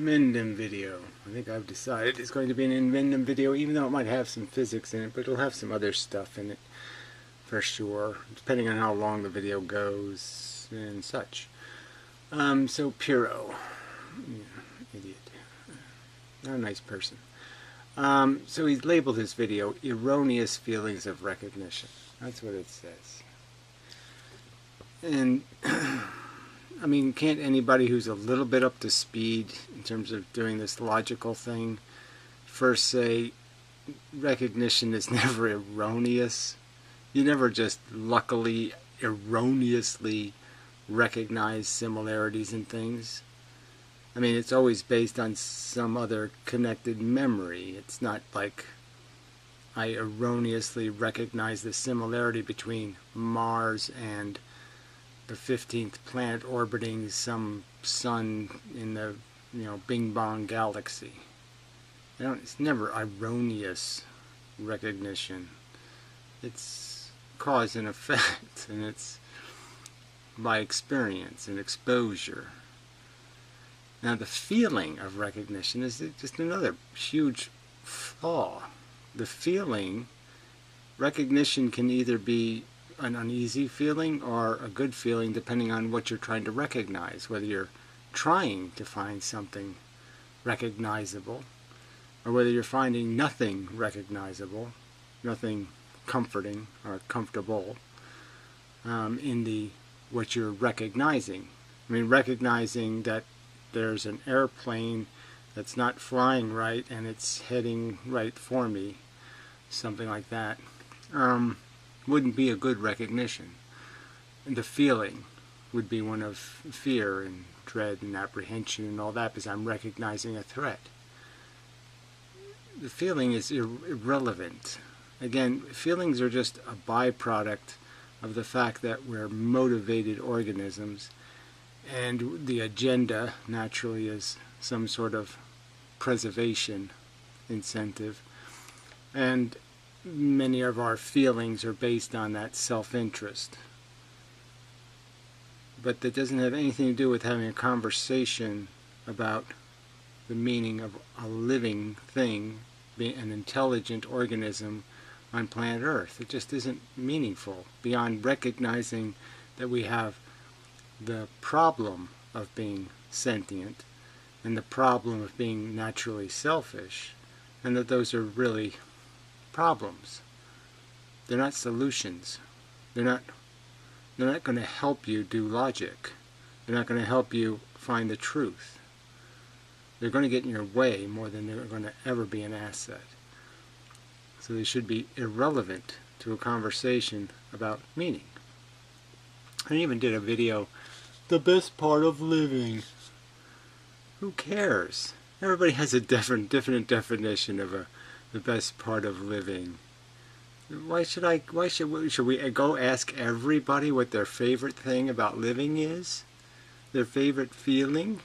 Minden video. I think I've decided it's going to be an Minden video, even though it might have some physics in it, but it'll have some other stuff in it for sure, depending on how long the video goes and such. So Piro, idiot, not a nice person. So he's labeled his video "Erroneous Feelings of Recognition." That's what it says. And I mean, can't anybody who's a little bit up to speed in terms of doing this logical thing first say recognition is never erroneous? You never just luckily, erroneously recognize similarities in things. I mean, it's always based on some other connected memory. It's not like I erroneously recognize the similarity between Mars and the 15th planet orbiting some sun in the, Bing Bong galaxy. It's never erroneous recognition. It's cause and effect, and it's by experience and exposure. Now, the feeling of recognition is just another huge flaw. The feeling, recognition can either be an uneasy feeling or a good feeling, depending on what you're trying to recognize, whether you're trying to find something recognizable or whether you're finding nothing recognizable, nothing comforting or comfortable in what you're recognizing. I mean, recognizing that there's an airplane that's not flying right and it's heading right for me, something like that, wouldn't be a good recognition. And the feeling would be one of fear and dread and apprehension and all that, because I'm recognizing a threat. The feeling is irrelevant. Again, feelings are just a byproduct of the fact that we're motivated organisms, and the agenda naturally is some sort of preservation incentive, and many of our feelings are based on that self-interest. But that doesn't have anything to do with having a conversation about the meaning of a living thing, being an intelligent organism on planet Earth. It just isn't meaningful beyond recognizing that we have the problem of being sentient and the problem of being naturally selfish, and that those are really problems. They're not solutions. They're not going to help you do logic. They're not going to help you find the truth. They're going to get in your way more than they're going to ever be an asset. So they should be irrelevant to a conversation about meaning. I even did a video, the best part of living. Who cares? Everybody has a different definition of the best part of living. Should we go ask everybody what their favorite thing about living is? Their favorite feeling?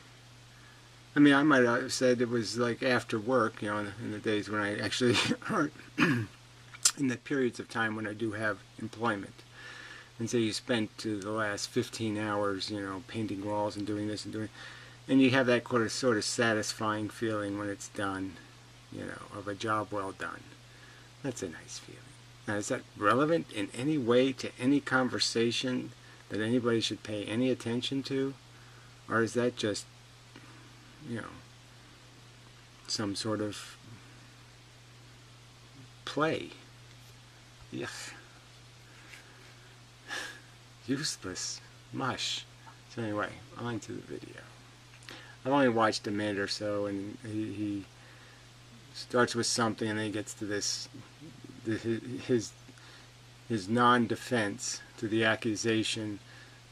I mean, I might have said it was like after work, in the days when I actually are in the periods of time when I do have employment. And so you spent the last 15 hours, painting walls and doing this and doing, and you have that sort of satisfying feeling when it's done, of a job well done. That's a nice feeling. Now, is that relevant in any way to any conversation that anybody should pay any attention to? Or is that just, some sort of play? Yuck. Useless. Mush. So anyway, on to the video. I've only watched a minute or so, and he starts with something and then he gets to this, his non-defense to the accusation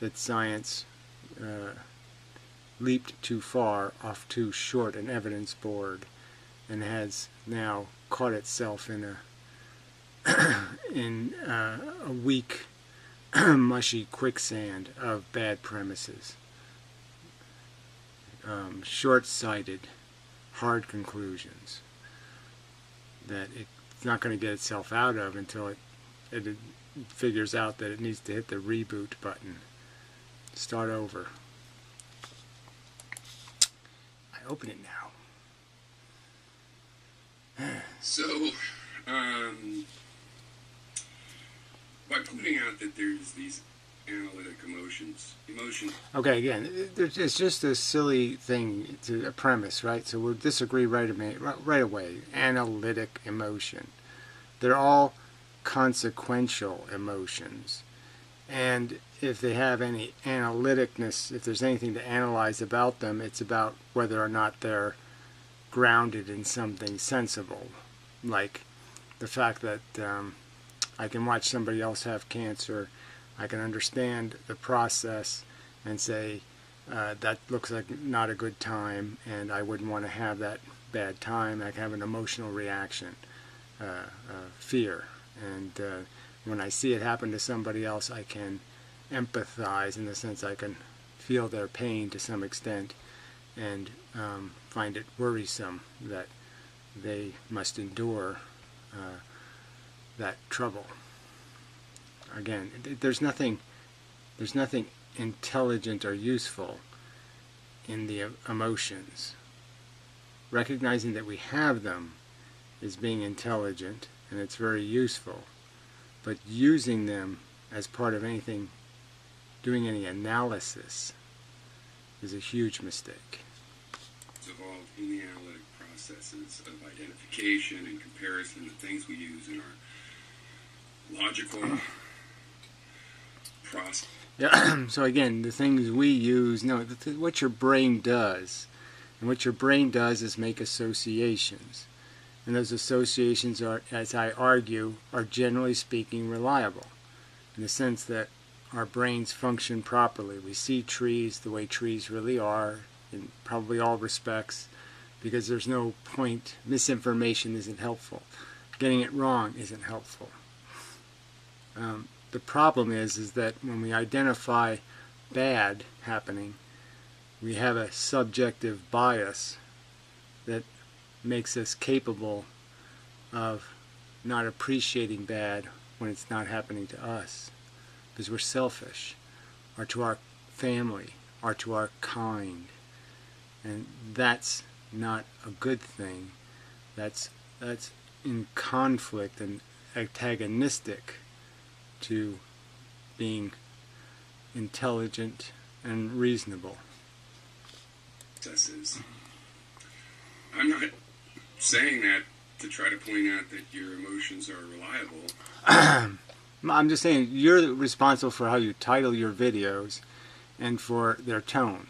that science leaped too far off too short an evidence board and has now caught itself in a weak, mushy quicksand of bad premises, short-sighted, hard conclusions that it's not going to get itself out of until it figures out that it needs to hit the reboot button, start over. I Open it now. So, by pointing out that there's these analytic emotions. Okay, again, it's just a silly thing, a premise, right? So we'll disagree right away. Analytic emotion. They're all consequential emotions. And if they have any analyticness, if there's anything to analyze about them, it's about whether or not they're grounded in something sensible. Like the fact that I can watch somebody else have cancer, I can understand the process and say, that looks like not a good time, and I wouldn't want to have that bad time. I can have an emotional reaction, fear. And when I see it happen to somebody else, I can empathize in the sense I can feel their pain to some extent and find it worrisome that they must endure that trouble. Again, there's nothing intelligent or useful in the emotions. Recognizing that we have them is being intelligent, and it's very useful. But using them as part of anything, doing any analysis, is a huge mistake. It's evolved in the analytic processes of identification and comparison, the things we use in our logical process. Yeah. So again, the things we use, no, what your brain does, and what your brain does is make associations. And those associations are, as I argue, are generally speaking reliable, in the sense that our brains function properly. We see trees the way trees really are, in probably all respects, because there's no point. Misinformation isn't helpful. Getting it wrong isn't helpful. The problem is that when we identify bad happening, we have a subjective bias that makes us capable of not appreciating bad when it's not happening to us, because we're selfish, or to our family, or to our kind. And that's not a good thing. That's in conflict and antagonistic to being intelligent and reasonable. I'm not saying that to try to point out that your emotions are reliable. I'm just saying you're responsible for how you title your videos and for their tone.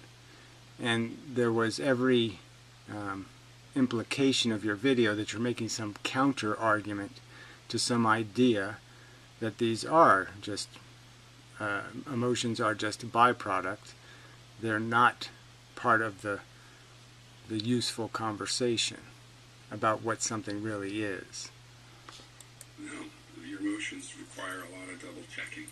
And there was every implication of your video that you're making some counter argument to some idea that these are just emotions are just a byproduct. They're not part of the useful conversation about what something really is. No, your emotions require a lot of double checking.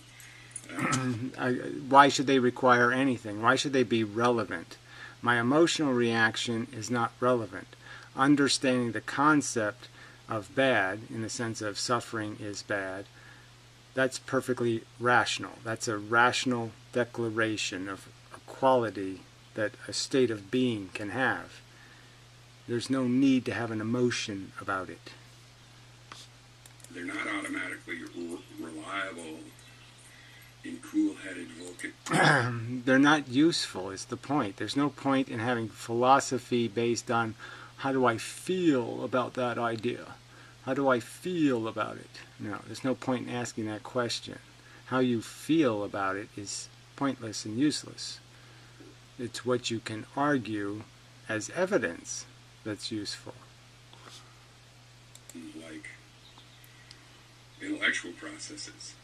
Why should they require anything? Why should they be relevant? My emotional reaction is not relevant. Understanding the concept of bad, in the sense of suffering is bad, that's perfectly rational. That's a rational declaration of a quality that a state of being can have. There's no need to have an emotion about it. They're not automatically reliable in cool-headed Vulcan. They're not useful is the point. There's no point in having philosophy based on how do I feel about that idea? How do I feel about it? No, there's no point in asking that question. How you feel about it is pointless and useless. It's what you can argue as evidence that's useful. Like intellectual processes.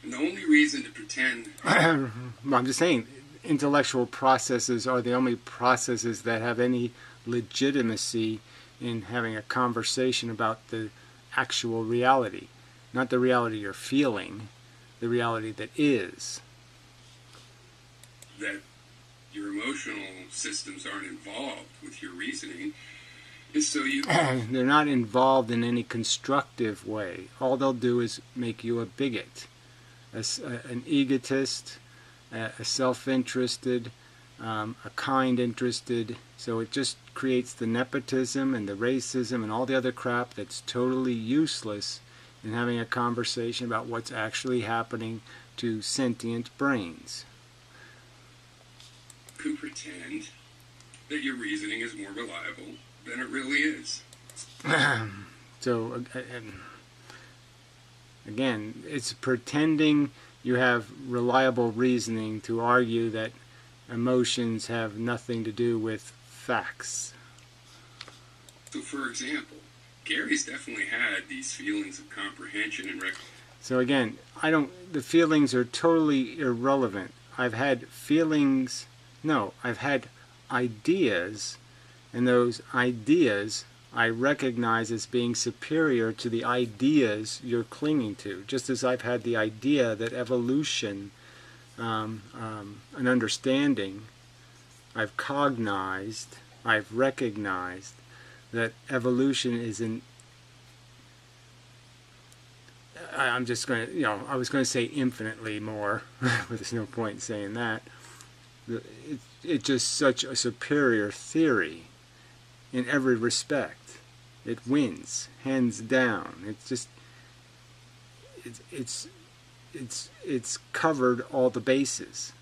And the only reason to pretend... Well, I'm just saying, intellectual processes are the only processes that have any legitimacy in having a conversation about the actual reality. Not the reality you're feeling, the reality that is. That your emotional systems aren't involved with your reasoning is so you... They're not involved in any constructive way. All they'll do is make you a bigot, an egotist, a self-interested, a kind interested. So it just creates the nepotism and the racism and all the other crap that's totally useless in having a conversation about what's actually happening to sentient brains. You pretend that your reasoning is more reliable than it really is. So again, it's pretending you have reliable reasoning to argue that emotions have nothing to do with facts. So, for example, Gary's definitely had these feelings of comprehension and recognition. So again, the feelings are totally irrelevant. I've had feelings, no, I've had ideas, and those ideas I recognize as being superior to the ideas you're clinging to. Just as I've had the idea that evolution, an understanding, I've cognized, I've recognized that evolution is I'm just going to, I was going to say infinitely more, but there's no point in saying that. It's just such a superior theory in every respect. It wins, hands down. It's just, it's covered all the bases.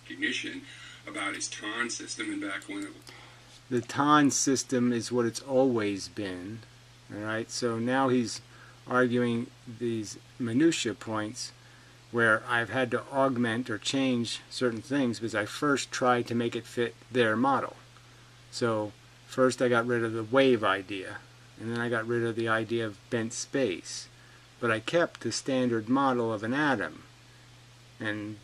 Recognition about his TON system, and back when the TON system is what it's always been. All right, so now he's arguing these minutia points where I've had to augment or change certain things because I first tried to make it fit their model. So first I got rid of the wave idea, and then I got rid of the idea of bent space, but I kept the standard model of an atom, and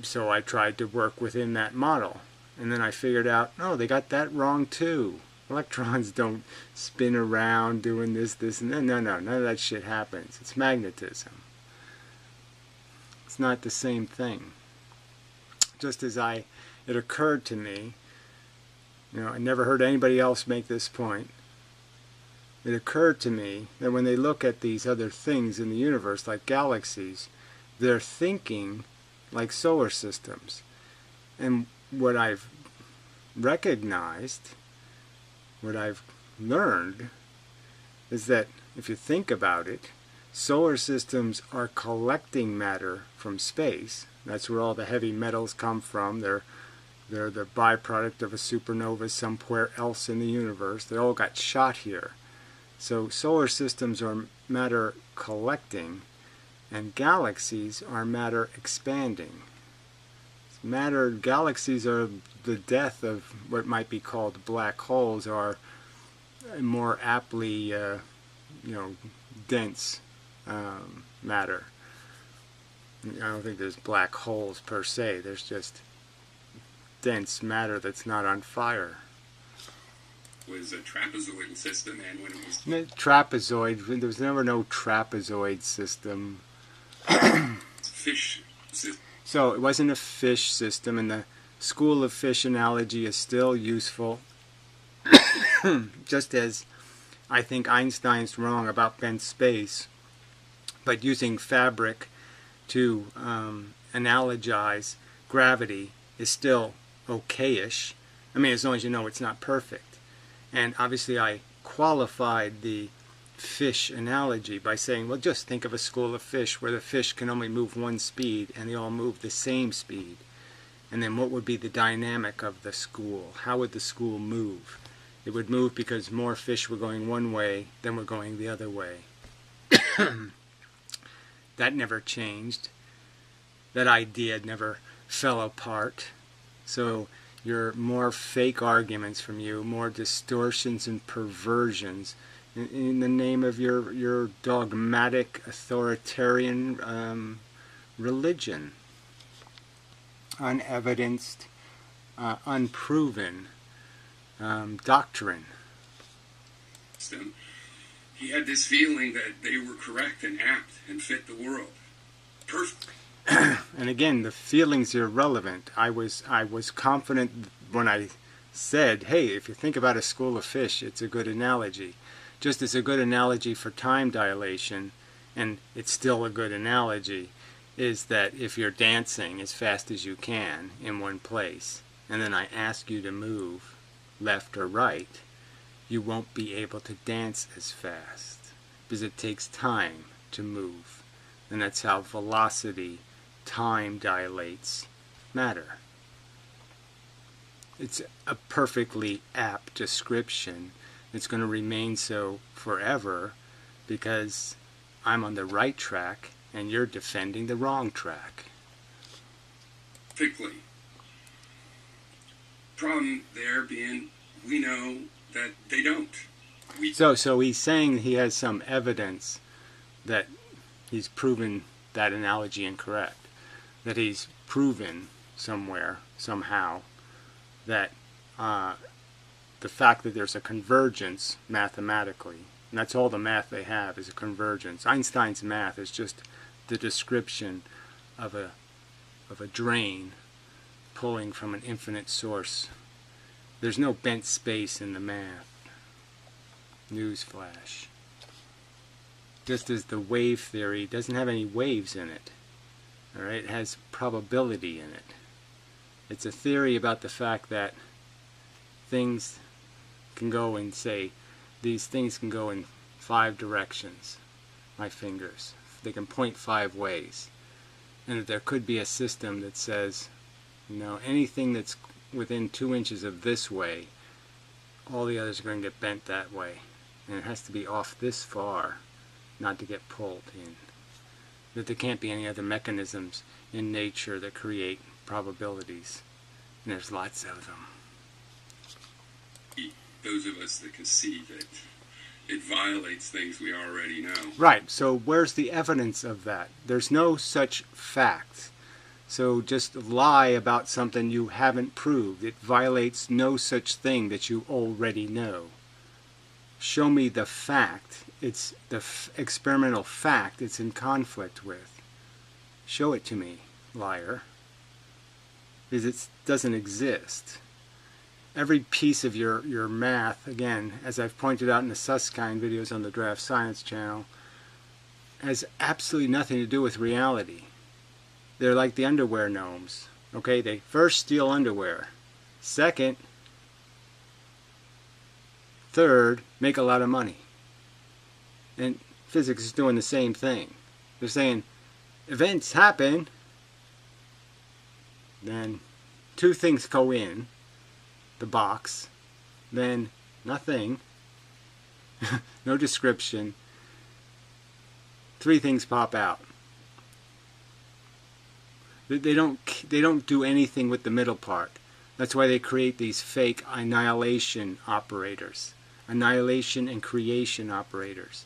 so I tried to work within that model, and then I figured out, no, they got that wrong too. Electrons don't spin around doing this, and then. No, none of that shit happens. It's magnetism. It's not the same thing. Just as it occurred to me, I never heard anybody else make this point. It occurred to me that when they look at these other things in the universe, like galaxies, they're thinking like solar systems. And what I've recognized, what I've learned, is that if you think about it, solar systems are collecting matter from space. That's where all the heavy metals come from. They're the byproduct of a supernova somewhere else in the universe. They all got shot here. So solar systems are matter collecting, and galaxies are matter expanding. Galaxies are the death of what might be called black holes, or more aptly, dense matter. I don't think there's black holes per se. There's just dense matter that's not on fire. Was a trapezoidal system, and when it was trapezoid, there was never no trapezoid system. Fish system. So it wasn't a fish system, and the school of fish analogy is still useful. Just as I think Einstein's wrong about bent space, but using fabric to analogize gravity is still okayish. I mean, as long as you know it's not perfect. And obviously I qualified the fish analogy by saying, well, just think of a school of fish where the fish can only move one speed and they all move the same speed. And then what would be the dynamic of the school? How would the school move? It would move because more fish were going one way than were going the other way. That never changed. That idea never fell apart. So your more fake arguments from you, more distortions and perversions in the name of your dogmatic authoritarian religion. Unevidenced, unproven doctrine. He had this feeling that they were correct and apt and fit the world. Perfect. And again, the feelings are irrelevant. I was confident when I said, hey, if you think about a school of fish, it's a good analogy. Just as a good analogy for time dilation, and it's still a good analogy. is that if you're dancing as fast as you can in one place, and then I ask you to move left or right, you won't be able to dance as fast because it takes time to move. And that's how velocity, time dilates matter. It's a perfectly apt description. It's going to remain so forever because I'm on the right track and you're defending the wrong track. Perfectly. Problem there being, we know that they don't. So he's saying he has some evidence that he's proven that analogy incorrect. That he's proven somewhere, somehow, that the fact that there's a convergence mathematically, and that's all the math they have is a convergence. Einstein's math is just the description of a drain pulling from an infinite source. There's no bent space in the math. Newsflash. Just as the wave theory doesn't have any waves in it. Alright, it has probability in it. It's a theory about the fact that things can go in, say, these things can go in 5 directions. My fingers. They can point 5 ways. And that there could be a system that says, you know, anything that's within 2 inches of this way, all the others are going to get bent that way. And it has to be off this far not to get pulled in. That there can't be any other mechanisms in nature that create probabilities. And there's lots of them. Those of us that can see that it violates things we already know. Right, so where's the evidence of that? There's no such fact. So just lie about something you haven't proved. It violates no such thing that you already know. Show me the fact. It's the experimental fact it's in conflict with. Show it to me, liar. Because it doesn't exist. Every piece of your math, again, as I've pointed out in the Susskind videos on the Draft Science channel, has absolutely nothing to do with reality. They're like the underwear gnomes. Okay, they first steal underwear. Second, third, make a lot of money. And physics is doing the same thing. They're saying, events happen, then 2 things go in the box, then nothing, no description, 3 things pop out. They don't do anything with the middle part. That's why they create these fake annihilation operators, annihilation and creation operators.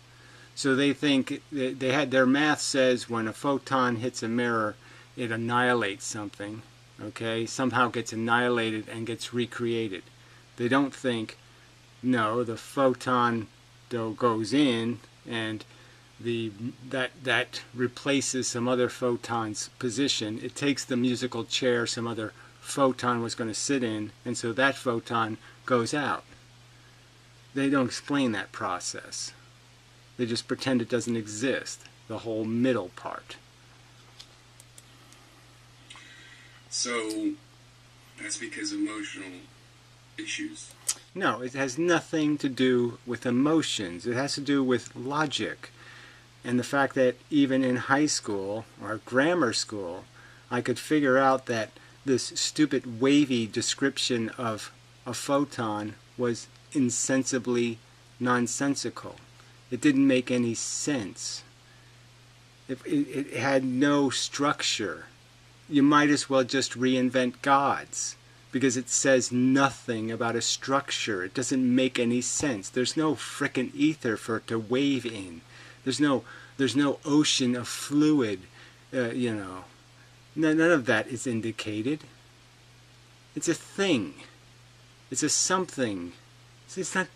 So they think they had their math says when a photon hits a mirror, it annihilates something. Okay, somehow gets annihilated and gets recreated. They don't think, no, the photon goes in and that replaces some other photon's position. It takes the musical chair some other photon was going to sit in, and so that photon goes out. They don't explain that process. They just pretend it doesn't exist, the whole middle part. So that's because of emotional issues. No, it has nothing to do with emotions. It has to do with logic. And the fact that even in high school or grammar school, I could figure out that this stupid wavy description of a photon was insensibly nonsensical. It didn't make any sense. It had no structure. You might as well just reinvent gods, because it says nothing about a structure. It doesn't make any sense. There's no frickin' ether for it to wave in. There's no ocean of fluid, you know. None of that is indicated. It's a thing. It's a something. It's not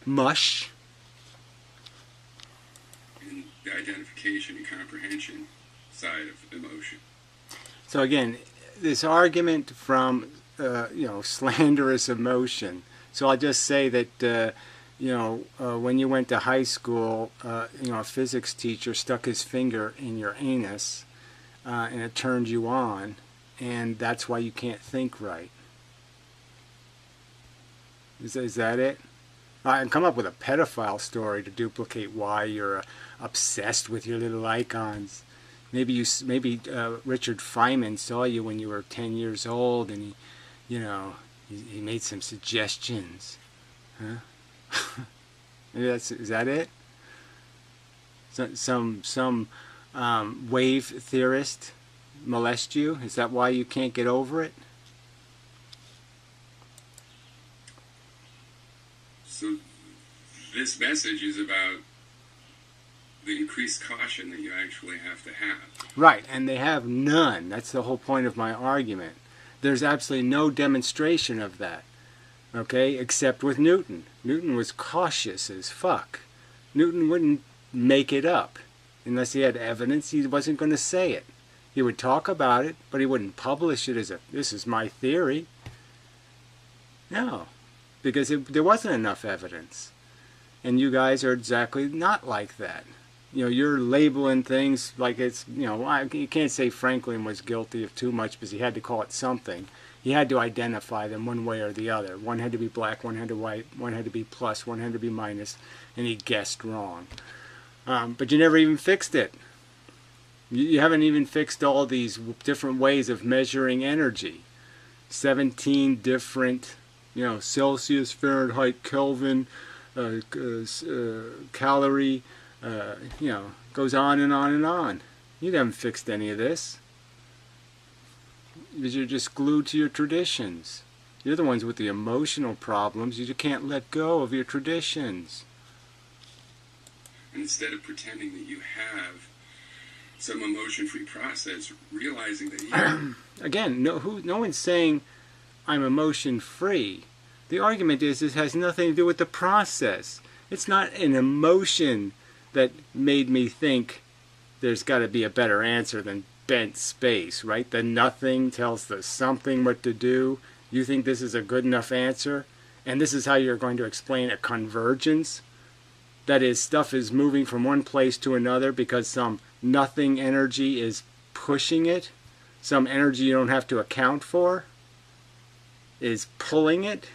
mush. And the identification and comprehension side of emotion. So again, this argument from slanderous emotion. So I'll just say that when you went to high school, a physics teacher stuck his finger in your anus. and it turns you on, and that's why you can't think right. Is that it? I can come up with a pedophile story to duplicate why you're obsessed with your little icons. Maybe Richard Feynman saw you when you were 10 years old, and he made some suggestions. Huh? Maybe is that it? Some wave theorist molest you? Is that why you can't get over it? So this message is about the increased caution that you actually have to have. Right, and they have none. That's the whole point of my argument. There's absolutely no demonstration of that, okay, except with Newton. Newton was cautious as fuck. Newton wouldn't make it up. Unless he had evidence, he wasn't going to say it. He would talk about it, but he wouldn't publish it as this is my theory. No, because there wasn't enough evidence. And you guys are exactly not like that. You're labeling things like it's, you can't say Franklin was guilty of too much because he had to call it something. He had to identify them one way or the other. One had to be black, one had to be white, one had to be plus, one had to be minus, and he guessed wrong. But you never even fixed it. You haven't even fixed all these different ways of measuring energy. 17 different, Celsius, Fahrenheit, Kelvin, calorie, goes on and on and on. You haven't fixed any of this. Because you're just glued to your traditions. You're the ones with the emotional problems. You just can't let go of your traditions. And instead of pretending that you have some emotion-free process, realizing that you... Again, no one's saying I'm emotion-free. The argument is it has nothing to do with the process. It's not an emotion that made me think there's got to be a better answer than bent space, right? The nothing tells the something what to do. You think this is a good enough answer? And this is how you're going to explain a convergence? That is, stuff is moving from one place to another because some nothing energy is pushing it. Some energy you don't have to account for is pulling it,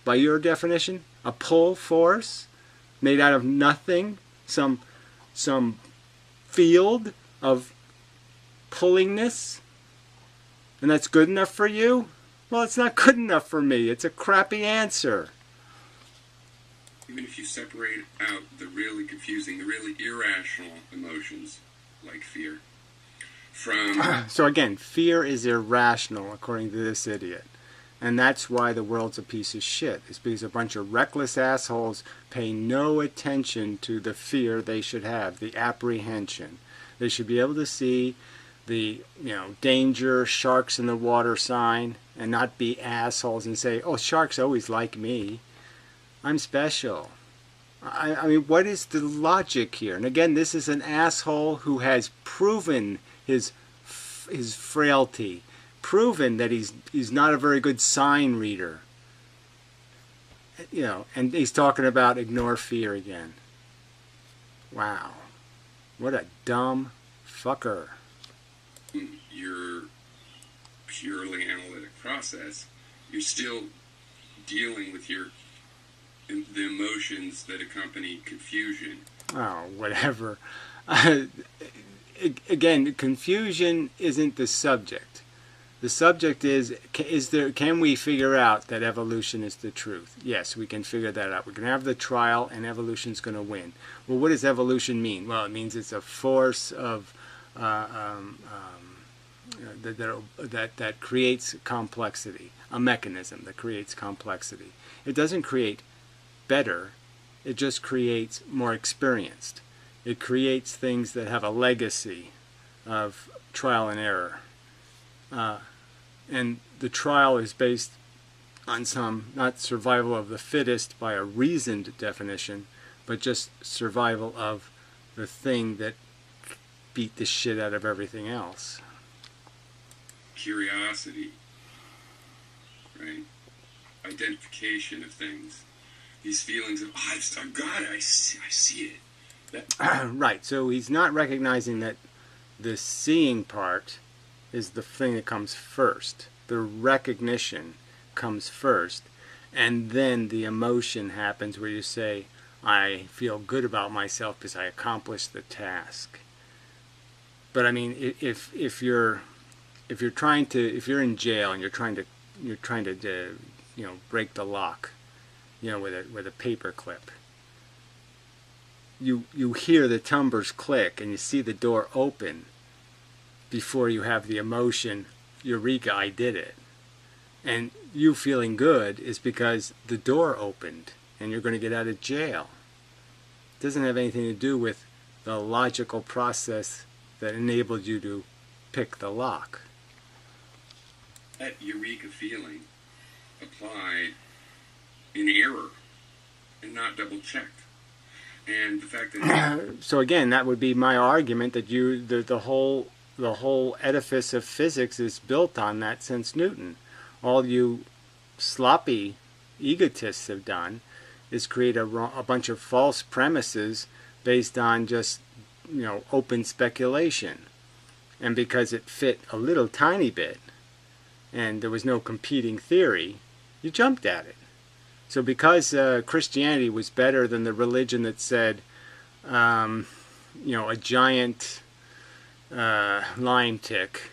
by your definition. A pull force made out of nothing. Some field of pullingness. And that's good enough for you? Well, it's not good enough for me. It's a crappy answer. Even if you separate out the really confusing, the really irrational emotions, like fear, from... So again, fear is irrational, according to this idiot. And that's why the world's a piece of shit. It's because a bunch of reckless assholes pay no attention to the fear they should have, the apprehension. They should be able to see the, danger, sharks in the water sign, and not be assholes and say, oh, sharks always like me. I'm special. I mean, what is the logic here? And again, this is an asshole who has proven his frailty, proven that he's not a very good sign reader. And he's talking about ignore fear again. Wow. What a dumb fucker. Your purely analytic process, you're still dealing with the emotions that accompany confusion. Oh, whatever. Again, confusion isn't the subject. The subject is can we figure out that evolution is the truth? Yes, we can figure that out. We can have the trial and evolution's going to win. Well, what does evolution mean? Well, it means it's a force of that creates complexity, a mechanism that creates complexity. It doesn't create better, it just creates more experienced. It creates things that have a legacy of trial and error. And the trial is based on not survival of the fittest by a reasoned definition, but just survival of the thing that beat the shit out of everything else. Curiosity, right? Identification of things. These feelings of, I got it, I see it. Right, so he's not recognizing that The seeing part is the thing that comes first. The recognition comes first, and then the emotion happens where you say, I feel good about myself because I accomplished the task. But I mean, if you're if you're in jail and you're trying to break the lock, with a paper clip, you hear the timbers click and you see the door open before you have the emotion, eureka, I did it. And you feeling good is because the door opened and you're going to get out of jail. It doesn't have anything to do with the logical process that enabled you to pick the lock. That eureka feeling applied in error and not double checked. And the fact that so again, that would be my argument that the whole edifice of physics is built on that since Newton. All you sloppy egotists have done is create a bunch of false premises based on just open speculation, and because it fit a little tiny bit and there was no competing theory, you jumped at it. So because Christianity was better than the religion that said, a giant lion tick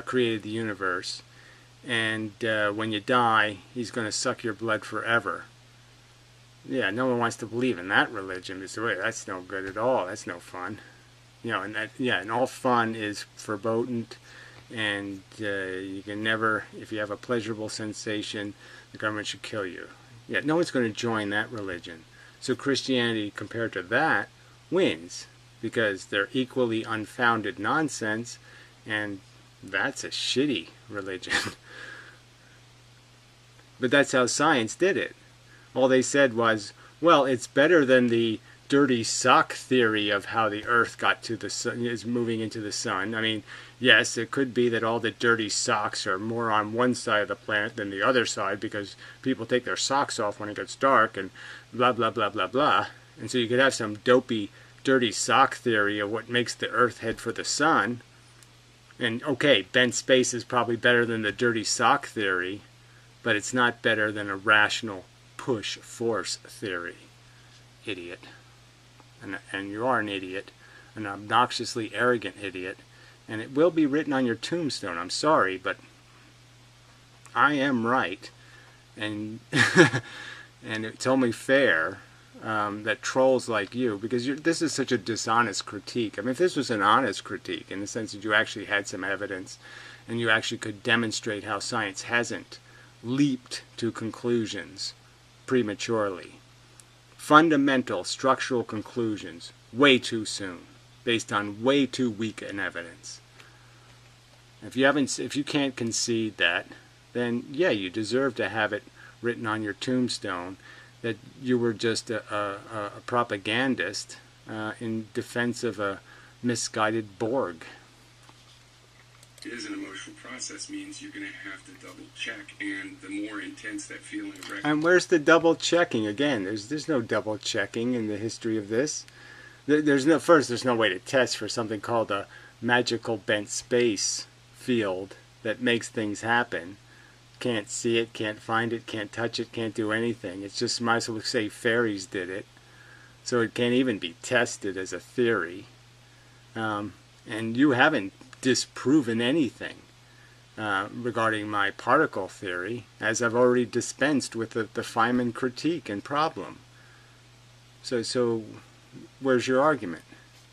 created the universe, and when you die, he's going to suck your blood forever. Yeah, no one wants to believe in that religion. It's, wait, that's no good at all. That's no fun. And all fun is verboten, and you can never, if you have a pleasurable sensation, the government should kill you. Yeah, no one's going to join that religion. So Christianity, compared to that, wins, because they're equally unfounded nonsense, and that's a shitty religion. But that's how science did it. All they said was, well, it's better than the dirty sock theory of how the Earth got to the sun, is moving into the sun. I mean, yes, it could be that all the dirty socks are more on one side of the planet than the other side because people take their socks off when it gets dark and blah, blah, blah, blah, blah. And so you could have some dopey, dirty sock theory of what makes the Earth head for the sun. And okay, bent space is probably better than the dirty sock theory, but it's not better than a rational push force theory. Idiot. And you are an idiot, an obnoxiously arrogant idiot, and it will be written on your tombstone. I'm sorry, but I am right, and and it's only fair that trolls like you, because this is such a dishonest critique. I mean, if this was an honest critique, in the sense that you actually had some evidence, and you actually could demonstrate how science hasn't leaped to conclusions prematurely, fundamental structural conclusions way too soon, based on way too weak an evidence. If you can't concede that, then yeah, you deserve to have it written on your tombstone that you were just a propagandist in defense of a misguided Borg. It is an emotional process, means you're going to have to double check, and the more intense that feeling of recognition. And where's the double checking? Again, there's no double checking in the history of this. There's no way to test for something called a magical bent space field that makes things happen. Can't see it, can't find it, can't touch it, can't do anything. It's just, might as well say fairies did it. So it can't even be tested as a theory. And you haven't disproven anything regarding my particle theory, as I've already dispensed with the Feynman critique and problem. So where's your argument?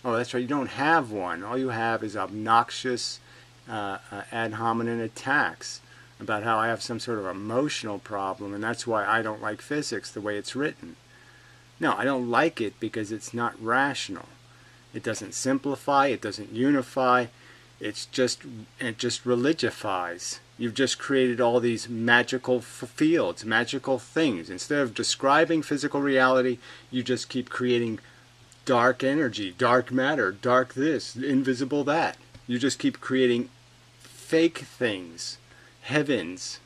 Oh, that's right, you don't have one. All you have is obnoxious ad hominem attacks about how I have some sort of emotional problem, and that's why I don't like physics the way it's written. No, I don't like it because it's not rational. It doesn't simplify, it doesn't unify, it just religifies. You've just created all these magical fields, magical things. Instead of describing physical reality, you just keep creating dark energy, dark matter, dark this, invisible that. You just keep creating fake things, heavens,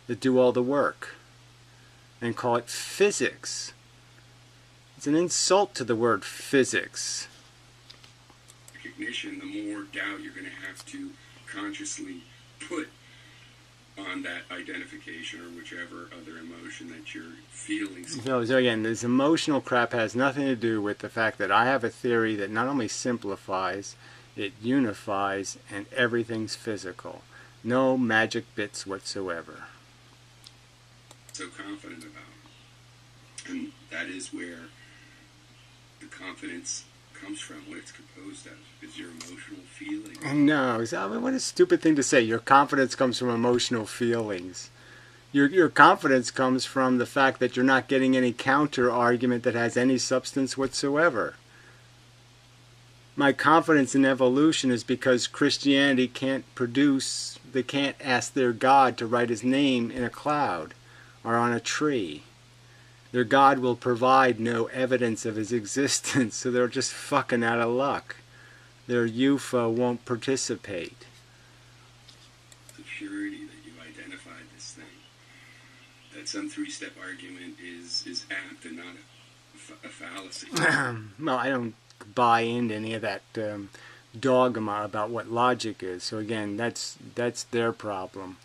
that do all the work, and call it physics. It's an insult to the word physics. recognition, the more doubt you're going to have to consciously put on that identification or whichever other emotion that you're feeling. So again, this emotional crap has nothing to do with the fact that I have a theory that not only simplifies, it unifies, and everything's physical. No magic bits whatsoever. So confident about. And that is where the confidence comes from, what it's composed of, is your emotional feelings. No, what a stupid thing to say. Your confidence comes from emotional feelings. Your confidence comes from the fact that you're not getting any counter argument that has any substance whatsoever. My confidence in evolution is because Christianity they can't ask their God to write his name in a cloud or on a tree. Their God will provide no evidence of his existence, so they're just fucking out of luck. Their UFO won't participate. The surety that you identified this thing, that some three-step argument is apt and not a fallacy. Well, I don't buy into any of that dogma about what logic is. So again, that's their problem.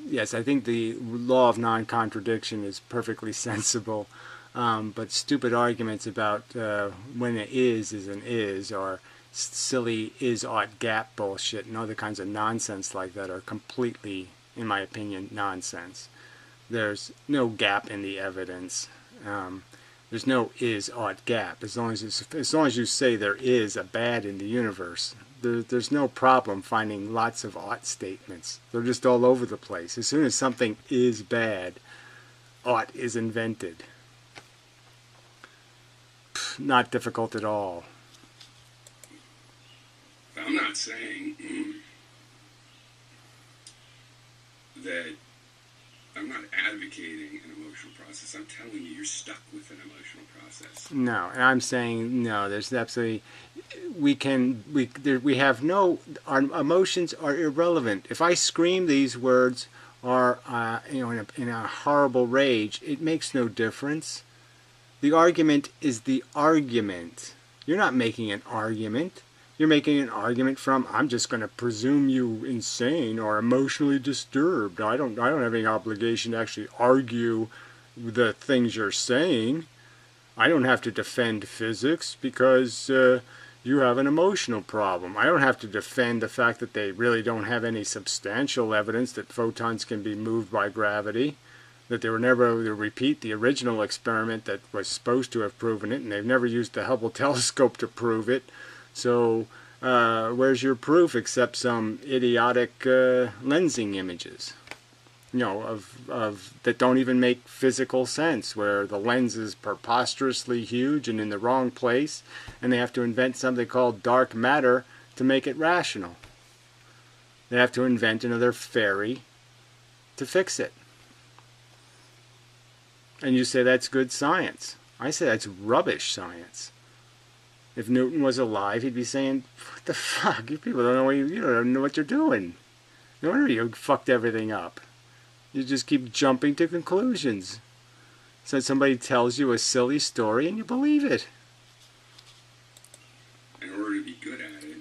Yes, I think the law of non-contradiction is perfectly sensible, but stupid arguments about when it is an is, or silly is-ought gap bullshit and other kinds of nonsense like that are completely, in my opinion, nonsense. There's no gap in the evidence. There's no is-ought gap. As long as you say there is a bad in the universe, there's no problem finding lots of ought statements. They're just all over the place. As soon as something is bad, ought is invented. Not difficult at all. I'm not saying that I'm not advocating an emotional process. I'm telling you, you're stuck with an emotional process. No, and I'm saying no. There's absolutely we have no. Our emotions are irrelevant. If I scream these words or in a horrible rage, it makes no difference. The argument is the argument. You're not making an argument. You're making an argument from, I'm just going to presume you insane or emotionally disturbed. I don't have any obligation to actually argue the things you're saying. I don't have to defend physics because you have an emotional problem. I don't have to defend the fact that they really don't have any substantial evidence that photons can be moved by gravity, that they were never able to repeat the original experiment that was supposed to have proven it, and they've never used the Hubble telescope to prove it. So where's your proof except some idiotic lensing images, of that don't even make physical sense, where the lens is preposterously huge and in the wrong place, and they have to invent something called dark matter to make it rational. They have to invent another fairy to fix it. And you say that's good science. I say that's rubbish science. If Newton was alive, he'd be saying, what the fuck? You people don't know you don't know what you're doing. No wonder you fucked everything up. You just keep jumping to conclusions. So somebody tells you a silly story and you believe it. In order to be good at it,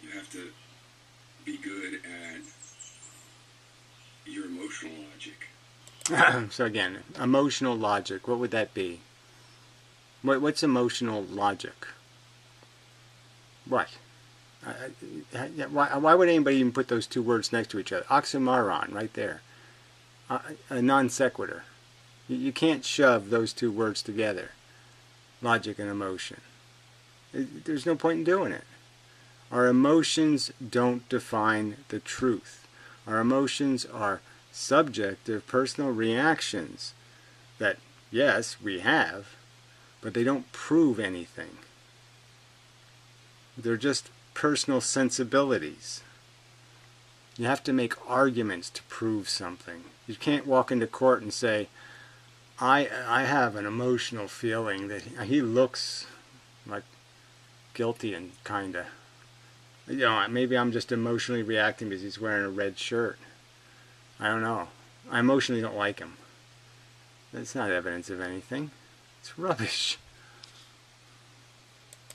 you have to be good at your emotional logic. So again, emotional logic, what would that be? What's emotional logic? What? Why would anybody even put those two words next to each other? Oxymoron, right there. A non sequitur. You can't shove those two words together. Logic and emotion. There's no point in doing it. Our emotions don't define the truth. Our emotions are subjective personal reactions that, yes, we have, but they don't prove anything. They're just personal sensibilities. You have to make arguments to prove something. You can't walk into court and say, I have an emotional feeling that he looks like guilty and kinda. Maybe I'm just emotionally reacting because he's wearing a red shirt. I don't know. I emotionally don't like him. That's not evidence of anything. It's rubbish.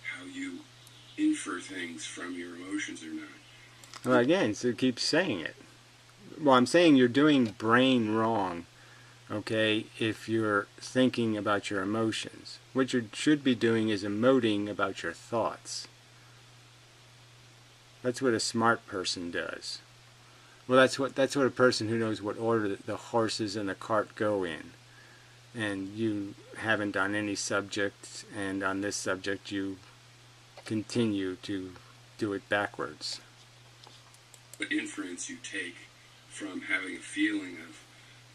How you infer things from your emotions or not. Well, again, so keep saying it. Well, I'm saying you're doing brain wrong, okay, if you're thinking about your emotions. What you should be doing is emoting about your thoughts. That's what a smart person does. Well, that's what a person who knows what order the horses and the cart go in. And you haven't done any subject, and on this subject you continue to do it backwards. What inference you take from having a feeling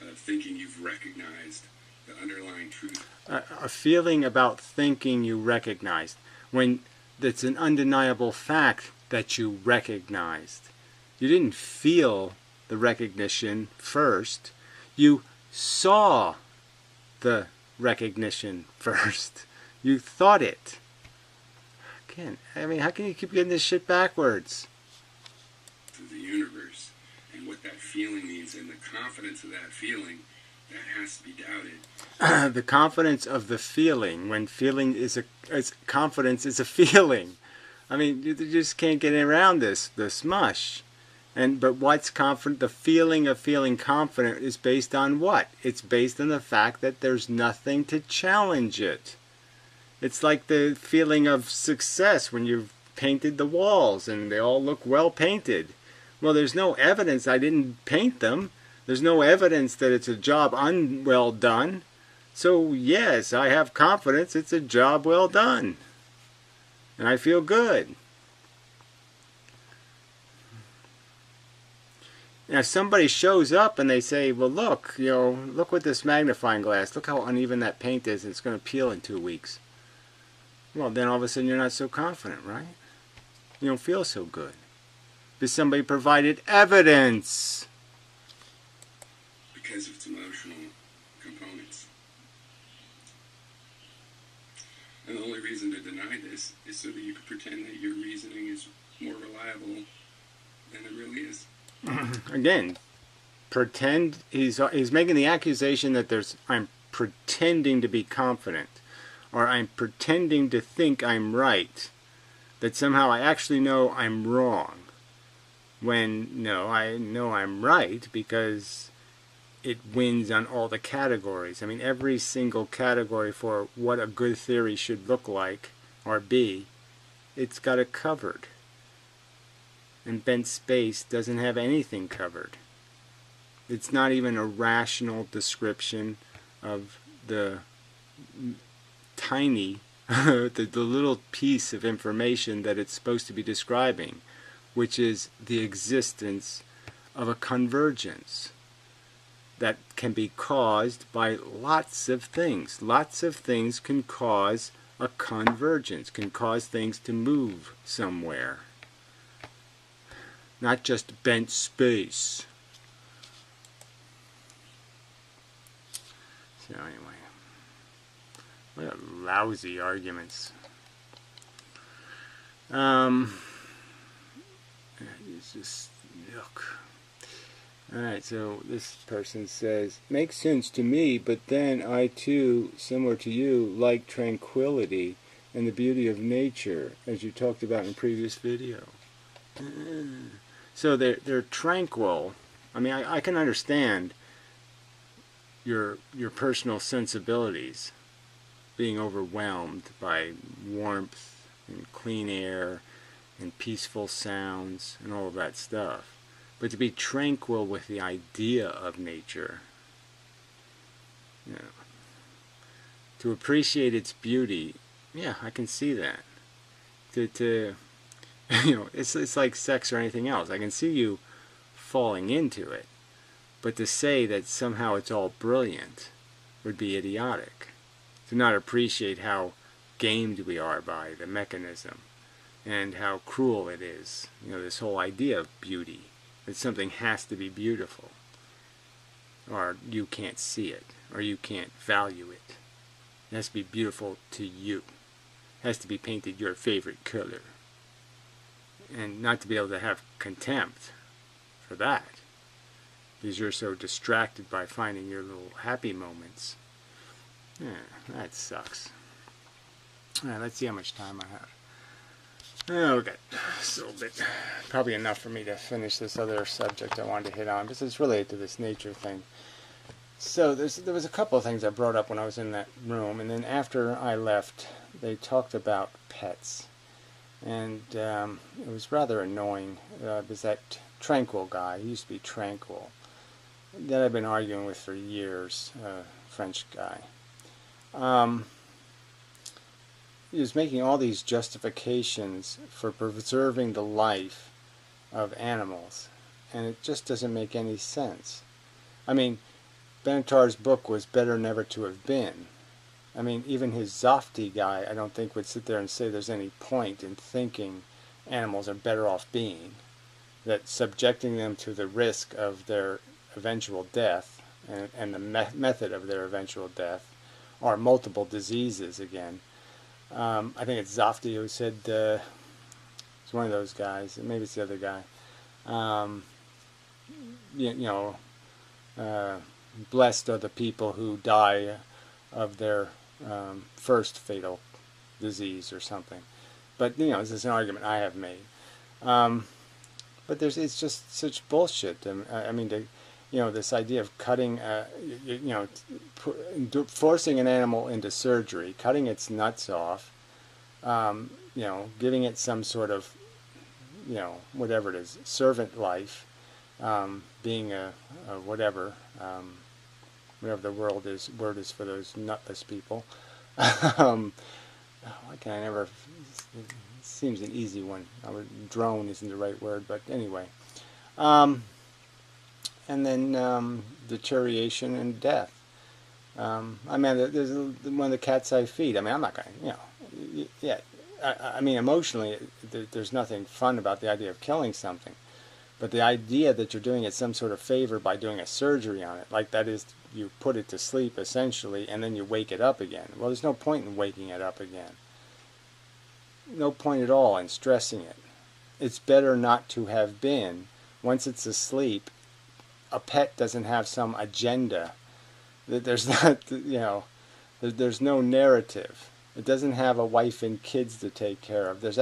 of thinking you've recognized the underlying truth. A feeling about thinking you recognized, when it's an undeniable fact that you recognized. You didn't feel the recognition first. You saw the recognition first. You thought it. Again, I mean, how can you keep getting this shit backwards? Of the universe and what that feeling means and the confidence of that feeling, that has to be doubted. The confidence of the feeling, when feeling is confidence is a feeling. I mean, you just can't get around this mush. But what's confident? The feeling of feeling confident is based on what? It's based on the fact that there's nothing to challenge it. It's like the feeling of success when you've painted the walls and they all look well painted. Well, there's no evidence I didn't paint them. There's no evidence that it's a job unwell done. So yes, I have confidence it's a job well done. And I feel good. Now, if somebody shows up and they say, well, look, look with this magnifying glass. Look how uneven that paint is. And it's going to peel in 2 weeks. Well, then all of a sudden you're not so confident, right? You don't feel so good. Because somebody provided evidence. Because of its emotional components. And the only reason to deny this is so that you can pretend that your reasoning is more reliable than it really is. Again, pretend he's making the accusation that I'm pretending to be confident, or I'm pretending to think I'm right, that somehow I actually know I'm wrong. When no, I know I'm right because it wins on all the categories. I mean, every single category for what a good theory should look like or be, it's got it covered. And bent space doesn't have anything covered. It's not even a rational description of the tiny, the little piece of information that it's supposed to be describing, which is the existence of a convergence that can be caused by lots of things. Lots of things can cause a convergence, can cause things to move somewhere. Not just bent space. So anyway, what a lousy arguments. It's just yuck. Alright, so this person says, makes sense to me, but then I too, similar to you, like tranquility and the beauty of nature, as you talked about in a previous video. So they're tranquil. I mean, I can understand your personal sensibilities being overwhelmed by warmth and clean air and peaceful sounds and all of that stuff. But to be tranquil with the idea of nature, to appreciate its beauty, yeah, I can see that. It's like sex or anything else. I can see you falling into it. But to say that somehow it's all brilliant would be idiotic. To not appreciate how gamed we are by the mechanism and how cruel it is. This whole idea of beauty. That something has to be beautiful. Or you can't see it. Or you can't value it. It has to be beautiful to you. It has to be painted your favorite color. And not to be able to have contempt for that. Because you're so distracted by finding your little happy moments. Yeah, that sucks. Alright, let's see how much time I have. Okay, just a little bit, probably enough for me to finish this other subject I wanted to hit on, because it's related to this nature thing. So there was a couple of things I brought up when I was in that room, and then after I left, they talked about pets, and it was rather annoying. Because that Tranquil guy, he used to be Tranquil, that I've been arguing with for years, French guy. He was making all these justifications for preserving the life of animals, and it just doesn't make any sense. I mean, Benatar's book was Better Never to Have Been. I mean, even his Zofti guy, I don't think would sit there and say there's any point in thinking animals are better off being, that subjecting them to the risk of their eventual death and the method of their eventual death, or multiple diseases again. I think it's Zofti who said, it's one of those guys, maybe it's the other guy, blessed are the people who die of their first fatal disease or something. But, this is an argument I have made. But it's just such bullshit. I mean, this idea of cutting, forcing an animal into surgery, cutting its nuts off, giving it some sort of, whatever it is, servant life, being a whatever the word is for those nutless people. Why can I never? It seems an easy one. Drone isn't the right word, but anyway. And then deterioration and death. I mean, there's one of the cats I feed. I mean, I'm not going to, yeah. I mean, emotionally, there's nothing fun about the idea of killing something. But the idea that you're doing it some sort of favor by doing a surgery on it, like that is, you put it to sleep essentially, and then you wake it up again. Well, there's no point in waking it up again. No point at all in stressing it. It's better not to have been. Once it's asleep, a pet doesn't have some agenda. There's not, there's no narrative. It doesn't have a wife and kids to take care of. It's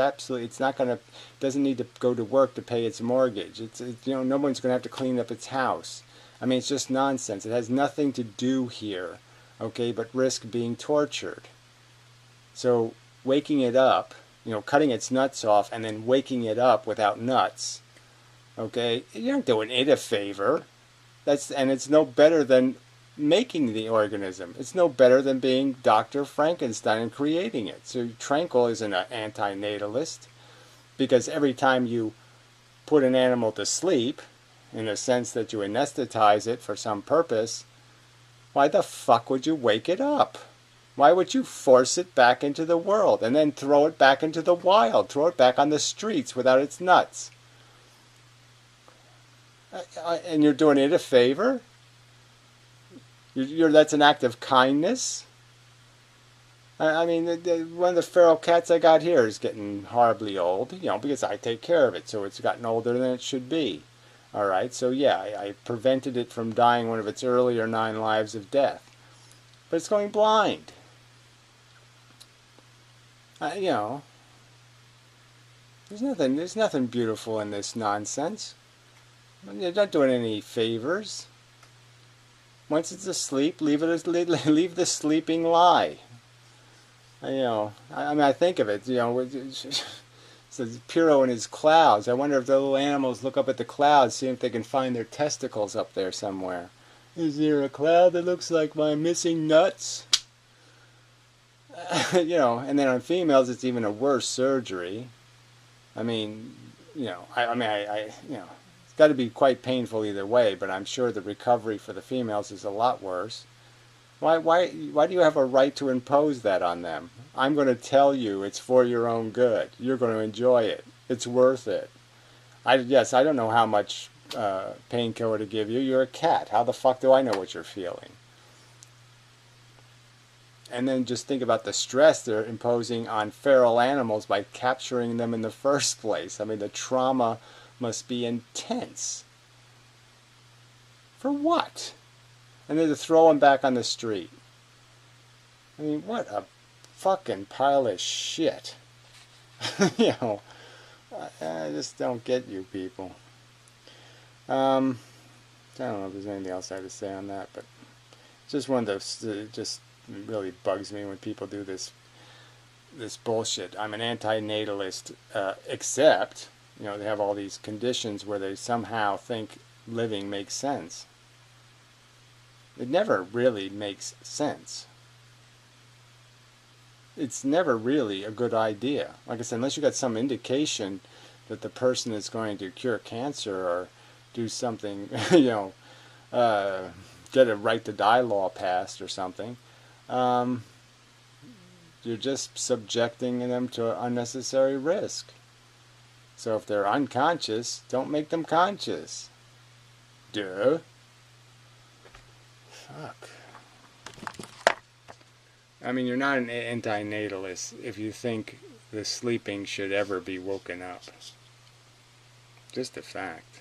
not going to, doesn't need to go to work to pay its mortgage. No one's going to have to clean up its house. I mean, it's just nonsense. It has nothing to do here, okay, but risk being tortured. So waking it up, cutting its nuts off and then waking it up without nuts, okay, you're not doing it a favor. And it's no better than making the organism. It's no better than being Dr. Frankenstein and creating it. So Tranquil isn't an antinatalist, because every time you put an animal to sleep, in the sense that you anesthetize it for some purpose, why the fuck would you wake it up? Why would you force it back into the world and then throw it back into the wild, throw it back on the streets without its nuts? And you're doing it a favor? That's an act of kindness? I mean, one of the feral cats I got here is getting horribly old, because I take care of it, so it's gotten older than it should be. All right, so yeah, I prevented it from dying one of its earlier 9 lives of death. But it's going blind. There's nothing beautiful in this nonsense. You're not doing any favors. Once it's asleep, leave the sleeping lie. I mean, I think of it, says Piro and his clouds. I wonder if the little animals look up at the clouds, see if they can find their testicles up there somewhere. Is there a cloud that looks like my missing nuts? And then on females, it's even a worse surgery. I mean, it's got to be quite painful either way, but I'm sure the recovery for the females is a lot worse. Why do you have a right to impose that on them? I'm going to tell you it's for your own good. You're going to enjoy it. It's worth it. I don't know how much painkiller to give you. You're a cat. How the fuck do I know what you're feeling? And then just think about the stress they're imposing on feral animals by capturing them in the first place. I mean, the trauma must be intense. For what? And then to throw them back on the street. I mean, what a fucking pile of shit. I just don't get you people. I don't know if there's anything else I have to say on that, but just one of those, just really bugs me when people do this bullshit. I'm an anti-natalist, except, you know, they have all these conditions where they somehow think living makes sense. It never really makes sense. It's never really a good idea. Like I said, unless you got some indication that the person is going to cure cancer or do something, you know, get a right to die law passed or something, you're just subjecting them to unnecessary risk. So if they're unconscious, don't make them conscious. Duh. Fuck. I mean, you're not an anti-natalist if you think the sleeping should ever be woken up. Just a fact.